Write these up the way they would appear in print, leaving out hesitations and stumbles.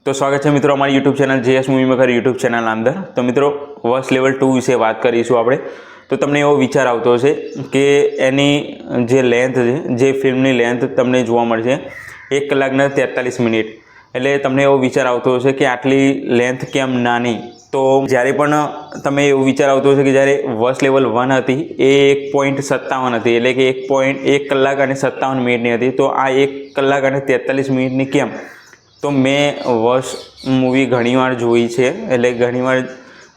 तो स्वागत है मित्रों हमारी YouTube channel JS movie maker YouTube channel अंदर। तो मित्रों वर्स लेवल 2 विषे बात करीशुं आपणे। तो तमने एवो विचार आवतो हशे के एनी जे लेंथ छे, जे फिल्मनी लेंथ तमने जोवा मळशे 1 कलाक ने 43 मिनिट, एटले तमने एवो विचार आवतो हशे कि आटली लेंथ केम नानी। तो ज्यारे पण तमे एवो विचार आवतो हशे कि ज्यारे वर्स लेवल 1 हती ए 1.57 हती, एटले कि 1 कलाक અને 57 मिनिटनी हती, तो आ 1 कलाक અને 43 मिनिटनी केम। तो मैं वर्स मूवी घणीवार जोई छे, एटले घणीवार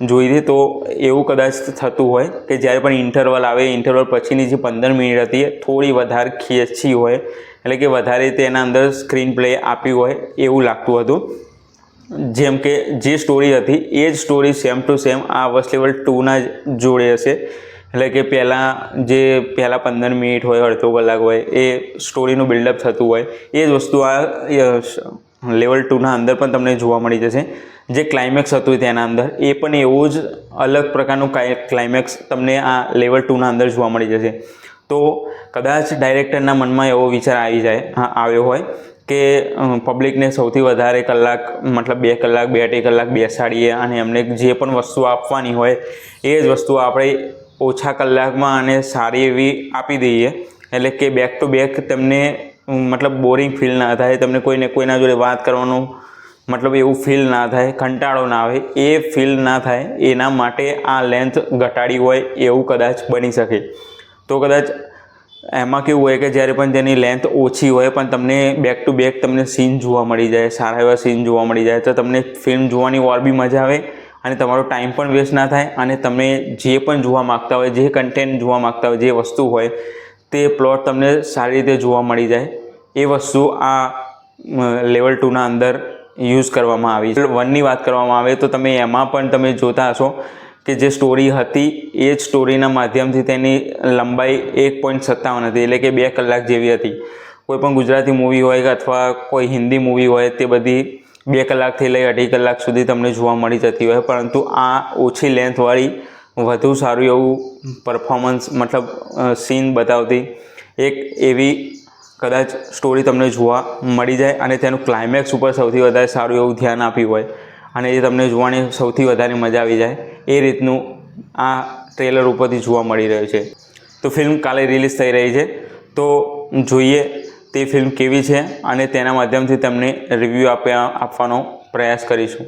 जोई थी। तो एवं कदाच थतुं होय कि ज्यारे पण इंटरवल आवे, इंटरवल पछीनी जे 15 मिनिट हती थोड़ी वधारे खेंची होय, एटले कि वधारे तेना अंदर स्क्रीन प्ले आपी होय एवुं लागतुं हतुं। जेम के जे स्टोरी हती ए ज स्टोरी सेम टू सेम आ वर्स लेवल 2 ना जोड़े हशे। एटले कि पहला 15 मिनिट होय, अर्धो कलाक होय, ए स्टोरीनुं बिल्डअप थतुं होय, ए ज वस्तु आ लेवल 2 ना अंदर पण तमने जोवा मळी जशे। जे क्लाइमेक्स हतुं तेना अंदर ए पण एवुं ज अलग प्रकारनुं क्लाइमेक्स तमने आ लेवल 2 ना अंदर जोवा मळी जशे। तो कदाच डायरेक्टरना मनमा एवो विचार आव्यो होय के पब्लिक ने सौथी वधारे कलाक मतलब 2 कलाक 2.5 कलाक बेसाडीए अने एमने जे पण वस्तु आपवानी होय ए ज वस्तु आपणे ओछा कलाकमां अने सारी एवी आपी दईए, एटले के बेक टू बेक तमने मतलब बोरिंग फील ना थाय, तमने कोईने कोईना जोडे वात करवानुं मतलब एवं फील ना थाय, कंटाळो ना आवे, ए फील ना थाय एना माटे आ लेंथ घटाडी होय एवं कदाच बनी शके। तो कदाच एमां केवुं होय कि ज्यारे पण तेनी लेंथ ओછી होय पण तमने बेक टू बेक तमने सीन जोवा मळी जाय, सारा एवा सीन जोवा मळी जाय, तो तमने फिल्म जोवानी और बी मजा आवे અને તમારો ટાઈમ પણ વેસ્ટ ના થાય અને તમે જે પણ જોવા માગતા હોય, જે કન્ટેન્ટ જોવા માગતા હોય, જે વસ્તુ હોય તે પ્લોટ તમને સારી રીતે જોવા મળી જાય, એ વસ્તુ આ લેવલ 2 ના અંદર યુઝ કરવામાં આવી છે। 1 ની વાત કરવામાં આવે તો તમે એમાં પણ તમે જોતા હશો કે જે સ્ટોરી હતી એ જ સ્ટોરીના માધ્યમથી તેની લંબાઈ 1.57 હતી, એટલે કે 2 કલાક જેવી હતી। કોઈ પણ ગુજરાતી મૂવી હોય અથવા કોઈ હિન્દી મૂવી હોય તે બધી 2 કલાકથી લઈ 2.5 કલાક સુધી તમને જોવા મળી જતી હોય, પરંતુ આ ઓછી લેન્થવાળી વધુ સારું એવું પરફોર્મન્સ मतलब सीन बतावती एक एवी कदाच स्टोरी तमने जोवा मळी जाए अने तेनुं क्लाइमेक्स पर सौथी वधारे सारुं एवुं ध्यान आप्युं होय अने ए तमने जोवानी सौथी वधारे मजा आवी जाए ए रीतनुं आ ट्रेलर उपरथी जोवा मळी रह्युं छे। तो फिल्म काले रिलीज थई रही है, तो जोईए ते फिल्म केवी छे अने तेना माध्यमथी तमने रिव्यू आपवानो प्रयास करीशुं।